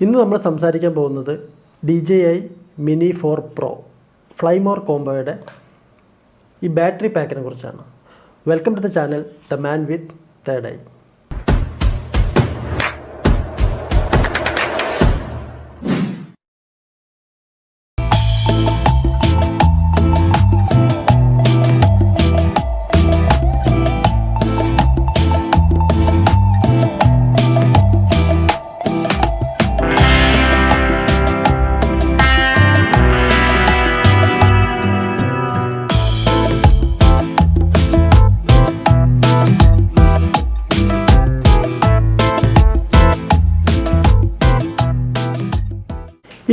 ഇന്ന് നമ്മൾ സംസാരിക്കാൻ പോകുന്നത് DJI Mini 4 Pro ഫ്ലൈമോർ കോംബോയുടെ ഈ ബാറ്ററി പാക്കിനെ കുറിച്ചാണ്. Welcome to the channel the man with third eye.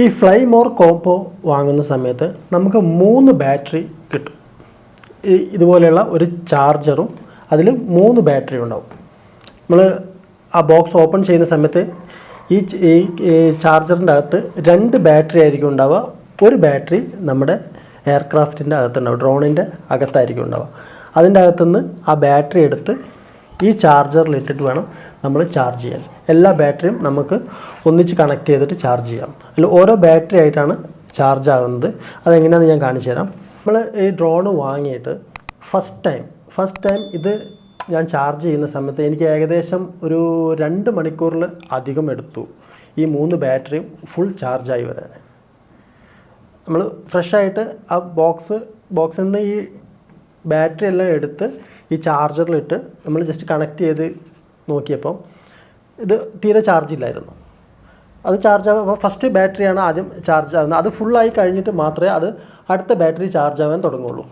ഈ ഫ്ലൈമോർ കോംബോ വാങ്ങുന്ന സമയത്ത് നമുക്ക് 3 ബാറ്ററി കിട്ടും. ഇതുപോലെയുള്ള ഒരു ചാർജറും അതിൽ 3 ബാറ്ററി ഉണ്ടാവും. നമ്മൾ ആ ബോക്സ് ഓപ്പൺ ചെയ്യുന്ന സമയത്ത് ഈ ചാർജറിൻ്റെ അകത്ത് 2 ബാറ്ററി ആയിരിക്കും ഉണ്ടാവുക. ഒരു ബാറ്ററി നമ്മുടെ എയർക്രാഫ്റ്റിൻ്റെ അകത്തുണ്ടാവും, ഡ്രോണിൻ്റെ അകത്തായിരിക്കും ഉണ്ടാവുക. അതിൻ്റെ അകത്തുനിന്ന് ആ ബാറ്ററി എടുത്ത് ഈ ചാർജറിൽ ഇട്ടിട്ട് വേണം നമ്മൾ ചാർജ് ചെയ്യാൻ. എല്ലാ ബാറ്ററിയും നമുക്ക് ഒന്നിച്ച് കണക്ട് ചെയ്തിട്ട് ചാർജ് ചെയ്യാം. അതിൽ ഓരോ ബാറ്ററി ആയിട്ടാണ് ചാർജ് ആകുന്നത്. അതെങ്ങനെയാണെന്ന് ഞാൻ കാണിച്ചു തരാം. നമ്മൾ ഈ ഡ്രോണ് വാങ്ങിയിട്ട് ഫസ്റ്റ് ടൈം ഇത് ഞാൻ ചാർജ് ചെയ്യുന്ന സമയത്ത് എനിക്ക് ഏകദേശം ഒരു 2 മണിക്കൂറിൽ അധികം എടുത്തു ഈ 3 ബാറ്ററിയും ഫുൾ ചാർജായി വരാൻ. നമ്മൾ ഫ്രഷായിട്ട് ആ ബോക്സിൽ നിന്ന് ഈ ബാറ്ററി എല്ലാം എടുത്ത് ഈ ചാർജറിലിട്ട് നമ്മൾ ജസ്റ്റ് കണക്ട് ചെയ്ത് നോക്കിയപ്പോൾ ഇത് തീരെ ചാർജ് ഇല്ലായിരുന്നു. അത് ചാർജ് ആകുമ്പോൾ ഫസ്റ്റ് ബാറ്ററിയാണ് ആദ്യം ചാർജ് ആകുന്നത്. അത് ഫുള്ളായി കഴിഞ്ഞിട്ട് മാത്രമേ അത് അടുത്ത ബാറ്ററി ചാർജ് ആവാൻ തുടങ്ങുള്ളൂ.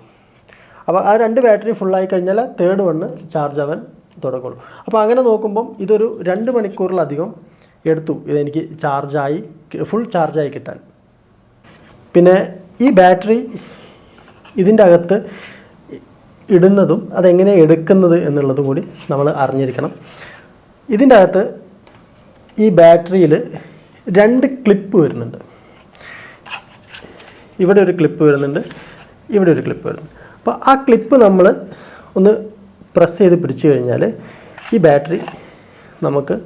അപ്പോൾ ആ 2 ബാറ്ററി ഫുള്ളായി കഴിഞ്ഞാൽ തേർഡ് വണ്ണ് ചാർജ് ആവാൻ തുടങ്ങുള്ളൂ. അപ്പോൾ അങ്ങനെ നോക്കുമ്പം ഇതൊരു 2 മണിക്കൂറിലധികം എടുത്തു ഇതെനിക്ക് ഫുൾ ചാർജായി കിട്ടാൻ. പിന്നെ ഈ ബാറ്ററി ഇതിൻ്റെ അകത്ത് ഇടുന്നതും അതെങ്ങനെ എടുക്കുന്നത് എന്നുള്ളതും കൂടി നമ്മൾ അറിഞ്ഞിരിക്കണം. ഇതിൻ്റെ അകത്ത് ഈ ബാറ്ററിയിൽ 2 ക്ലിപ്പ് വരുന്നുണ്ട്. ഇവിടെ ഒരു ക്ലിപ്പ് വരുന്നുണ്ട്, ഇവിടെ ഒരു ക്ലിപ്പ് വരുന്നുണ്ട്. അപ്പോൾ ആ ക്ലിപ്പ് നമ്മൾ ഒന്ന് പ്രസ് ചെയ്ത് പിടിച്ചു കഴിഞ്ഞാൽ ഈ ബാറ്ററി നമുക്ക്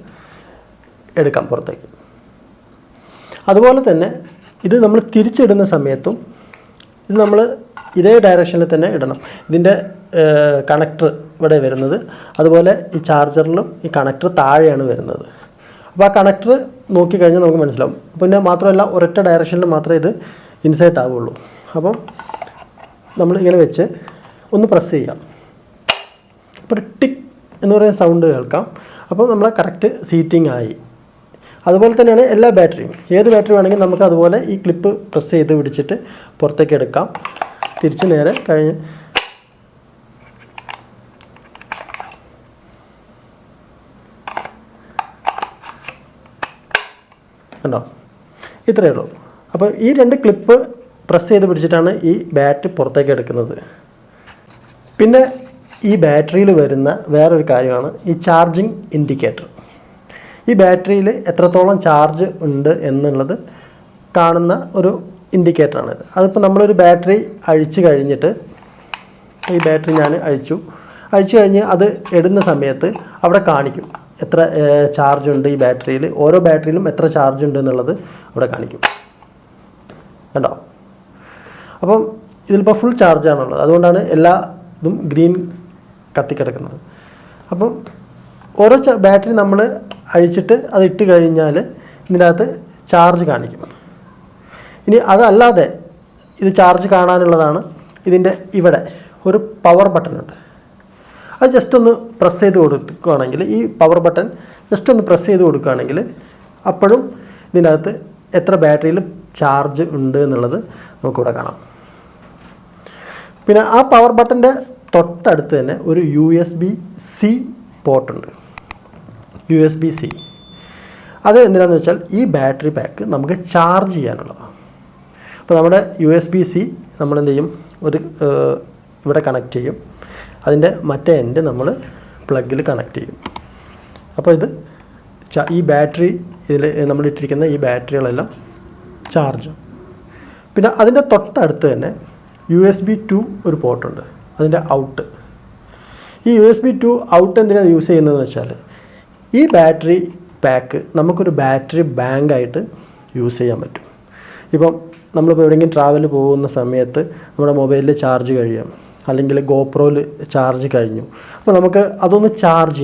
എടുക്കാം പുറത്തേക്ക്. അതുപോലെ തന്നെ ഇത് നമ്മൾ തിരിച്ചിടുന്ന സമയത്തും ഇത് നമ്മൾ ഇതേ ഡയറക്ഷനിൽ തന്നെ ഇടണം. ഇതിൻ്റെ കണക്ടർ ഇവിടെ വരുന്നത്, അതുപോലെ ഈ ചാർജറിലും ഈ കണക്ടർ താഴെയാണ് വരുന്നത്. അപ്പോൾ ആ കണക്ടർ നോക്കിക്കഴിഞ്ഞാൽ നമുക്ക് മനസ്സിലാവും. പിന്നെ മാത്രമല്ല ഒരൊറ്റ ഡയറക്ഷനിൽ മാത്രമേ ഇത് ഇൻസേർട്ട് ആവുള്ളൂ. അപ്പം നമ്മൾ ഇങ്ങനെ വെച്ച് ഒന്ന് പ്രസ് ചെയ്യാം. അപ്പോൾ ഒരു ടിക്ക് എന്ന് പറയുന്ന സൗണ്ട് കേൾക്കാം. അപ്പോൾ നമ്മൾ കറക്റ്റ് സീറ്റിംഗ് ആയി. അതുപോലെ തന്നെയാണ് എല്ലാ ബാറ്ററിയും. ഏത് ബാറ്ററി വേണമെങ്കിലും നമുക്ക് അതുപോലെ ഈ ക്ലിപ്പ് പ്രസ് ചെയ്ത് പിടിച്ചിട്ട് പുറത്തേക്ക് എടുക്കാം. തിരിച്ച് നേരെ കഴിഞ്ഞ് കണ്ടോ, ഇത്രയേ ഉള്ളൂ. അപ്പോൾ ഈ 2 ക്ലിപ്പ് പ്രസ് ചെയ്ത് പിടിച്ചിട്ടാണ് ഈ ബാറ്ററി പുറത്തേക്ക് എടുക്കുന്നത്. പിന്നെ ഈ ബാറ്ററിയിൽ വരുന്ന വേറൊരു കാര്യമാണ് ഈ ചാർജിങ് ഇൻഡിക്കേറ്റർ. ഈ ബാറ്ററിയിൽ എത്രത്തോളം ചാർജ് ഉണ്ട് എന്നുള്ളത് കാണുന്ന ഒരു ഇൻഡിക്കേറ്ററാണിത്. അതിപ്പോൾ നമ്മളൊരു ബാറ്ററി അഴിച്ചു കഴിഞ്ഞിട്ട് ഈ ബാറ്ററി ഞാൻ അഴിച്ചു കഴിഞ്ഞ് അത് ഇടുന്ന സമയത്ത് അവിടെ കാണിക്കും എത്ര ചാർജ് ഉണ്ട് ഈ ബാറ്ററിയിൽ. ഓരോ ബാറ്ററിയിലും എത്ര ചാർജ് ഉണ്ട് എന്നുള്ളത് അവിടെ കാണിക്കും. കണ്ടോ, അപ്പം ഇതിലിപ്പോൾ ഫുൾ ചാർജാണുള്ളത്. അതുകൊണ്ടാണ് എല്ലാ ഇതും ഗ്രീൻ കത്തിക്കിടക്കുന്നത്. അപ്പം ഓരോ ബാറ്ററി നമ്മൾ അഴിച്ചിട്ട് അത് ഇട്ട് കഴിഞ്ഞാൽ ഇതിനകത്ത് ചാർജ് കാണിക്കും. ഇനി അതല്ലാതെ ഇത് ചാർജ് കാണാനുള്ളതാണ് ഇതിൻ്റെ ഇവിടെ ഒരു പവർ ബട്ടൺ ഉണ്ട്. അത് ജസ്റ്റ് ഒന്ന് പ്രസ് ചെയ്ത് കൊടുക്കുകയാണെങ്കിൽ, ഈ പവർ ബട്ടൺ ജസ്റ്റ് ഒന്ന് പ്രസ് ചെയ്ത് കൊടുക്കുകയാണെങ്കിൽ അപ്പോഴും ഇതിനകത്ത് എത്ര ബാറ്ററിയിൽ ചാർജ് ഉണ്ട് എന്നുള്ളത് നമുക്കിവിടെ കാണാം. പിന്നെ ആ പവർ ബട്ടൻ്റെ തൊട്ടടുത്ത് തന്നെ ഒരു USB-C പോർട്ടുണ്ട്. USB-C അത് എന്തിനാണെന്ന് വെച്ചാൽ ഈ ബാറ്ററി പാക്ക് നമുക്ക് ചാർജ് ചെയ്യാനുള്ളതാണ്. അപ്പോൾ നമ്മുടെ USB-C നമ്മൾ എന്ത് ചെയ്യും, ഒരു ഇവിടെ കണക്ട് ചെയ്യും. അതിൻ്റെ മറ്റേ എൻഡ് നമ്മൾ പ്ലഗിൽ കണക്ട് ചെയ്യും. അപ്പോൾ ഇത് ഈ ബാറ്ററി ഇതിൽ നമ്മളിട്ടിരിക്കുന്ന ഈ ബാറ്ററികളെല്ലാം ചാർജ്. പിന്നെ അതിൻ്റെ തൊട്ടടുത്ത് തന്നെ USB 2 ഒരു പോർട്ടുണ്ട്, അതിൻ്റെ ഔട്ട്. ഈ USB 2 ഔട്ട് എന്തിനാണ് യൂസ് ചെയ്യുന്നതെന്ന് വെച്ചാൽ ഈ ബാറ്ററി പാക്ക് നമുക്കൊരു ബാറ്ററി ബാങ്കായിട്ട് യൂസ് ചെയ്യാൻ പറ്റും. ഇപ്പം നമ്മളിപ്പോൾ എവിടെയെങ്കിലും ട്രാവൽ പോകുന്ന സമയത്ത് നമ്മുടെ മൊബൈലിൽ ചാർജ് കഴിയാം, അല്ലെങ്കിൽ ഗോപ്രോയിൽ ചാർജ് കഴിഞ്ഞു, അപ്പോൾ നമുക്ക് അതൊന്ന് ചാർജ്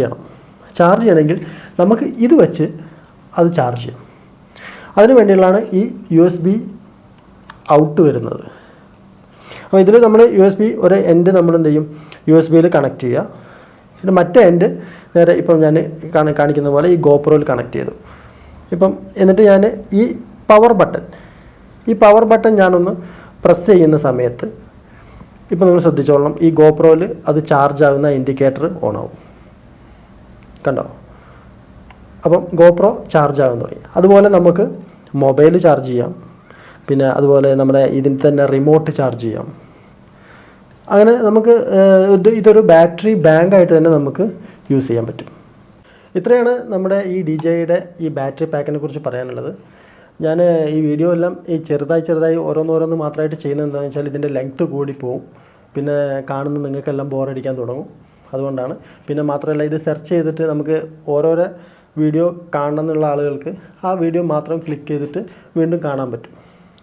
ചെയ്യണമെങ്കിൽ നമുക്ക് ഇത് വെച്ച് അത് ചാർജ് ചെയ്യാം. അതിന് വേണ്ടിയുള്ളതാണ് ഈ USB ഔട്ട് വരുന്നത്. അപ്പോൾ ഇതിൽ നമ്മൾ USB ഒരു എൻഡ് നമ്മൾ എന്ത് ചെയ്യും, USB കണക്ട് ചെയ്യുക. പിന്നെ മറ്റേ എൻഡ് നേരെ ഇപ്പം ഞാൻ കാണിക്കുന്ന പോലെ ഈ ഗോപ്രോയിൽ കണക്ട് ചെയ്തു. എന്നിട്ട് ഞാൻ ഈ പവർ ബട്ടൺ ഞാനൊന്ന് പ്രസ് ചെയ്യുന്ന സമയത്ത് ഇപ്പം നിങ്ങൾ ശ്രദ്ധിച്ചോളണം, ഈ ഗോപ്രോയിൽ അത് ചാർജ് ആകുന്ന ഇൻഡിക്കേറ്റർ ഓൺ ആവും. കണ്ടോ? അപ്പം ഗോപ്രോ ചാർജ് ആകാൻ തുടങ്ങി. അതുപോലെ നമുക്ക് മൊബൈൽ ചാർജ് ചെയ്യാം, പിന്നെ അതുപോലെ നമ്മുടെ ഇതിൽ തന്നെ റിമോട്ട് ചാർജ് ചെയ്യാം. അങ്ങനെ നമുക്ക് ഇതൊരു ബാറ്ററി ബാങ്കായിട്ട് തന്നെ നമുക്ക് യൂസ് ചെയ്യാൻ പറ്റും. ഇത്രയാണ് നമ്മുടെ ഈ DJIയുടെ ഈ ബാറ്ററി പാക്കിനെ കുറിച്ച് പറയാനുള്ളത്. ഞാൻ ഈ വീഡിയോ എല്ലാം ഈ ചെറുതായി ഓരോന്നോരോന്ന് മാത്രമായിട്ട് ചെയ്യുന്നത് എന്താണെന്ന് വെച്ചാൽ ഇതിൻ്റെ ലെങ്ത്ത് കൂടിപ്പോവും, പിന്നെ കാണുന്ന നിങ്ങൾക്കെല്ലാം ബോറടിക്കാൻ തുടങ്ങും. അതുകൊണ്ടാണ്. പിന്നെ മാത്രമല്ല, ഇത് സെർച്ച് ചെയ്തിട്ട് നമുക്ക് ഓരോരോ വീഡിയോ കാണണം എന്നുള്ള ആളുകൾക്ക് ആ വീഡിയോ മാത്രം ക്ലിക്ക് ചെയ്തിട്ട് വീണ്ടും കാണാൻ പറ്റും.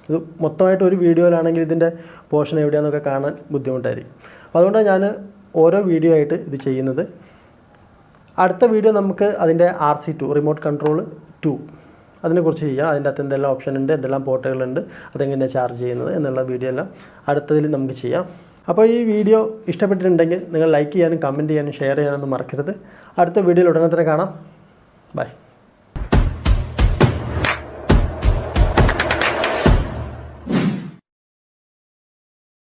ഇത് മൊത്തമായിട്ട് ഒരു വീഡിയോയിലാണെങ്കിൽ ഇതിൻ്റെ പോർഷൻ എവിടെയാണെന്നൊക്കെ കാണാൻ ബുദ്ധിമുട്ടായിരിക്കും. അപ്പോൾ അതുകൊണ്ടാണ് ഞാൻ ഓരോ വീഡിയോ ആയിട്ട് ഇത് ചെയ്യുന്നത്. അടുത്ത വീഡിയോ നമുക്ക് അതിൻ്റെ RC2 റിമോട്ട് കൺട്രോൾ 2 അതിനെക്കുറിച്ച് ചെയ്യാം. അതിൻ്റെ അകത്ത് എന്തെല്ലാം ഓപ്ഷൻ ഉണ്ട്, എന്തെല്ലാം പോർട്ടുകളുണ്ട്, അതെങ്ങനെയാണ് ചാർജ് ചെയ്യുന്നത് എന്നുള്ള വീഡിയോ എല്ലാം അടുത്തതിൽ നമുക്ക് ചെയ്യാം. അപ്പോൾ ഈ വീഡിയോ ഇഷ്ടപ്പെട്ടിട്ടുണ്ടെങ്കിൽ നിങ്ങൾ ലൈക്ക് ചെയ്യാനും കമൻറ്റ് ചെയ്യാനും ഷെയർ ചെയ്യാനൊന്നും മറക്കരുത്. അടുത്ത വീഡിയോയിൽ ഉടനെ തന്നെ കാണാം. ബൈ.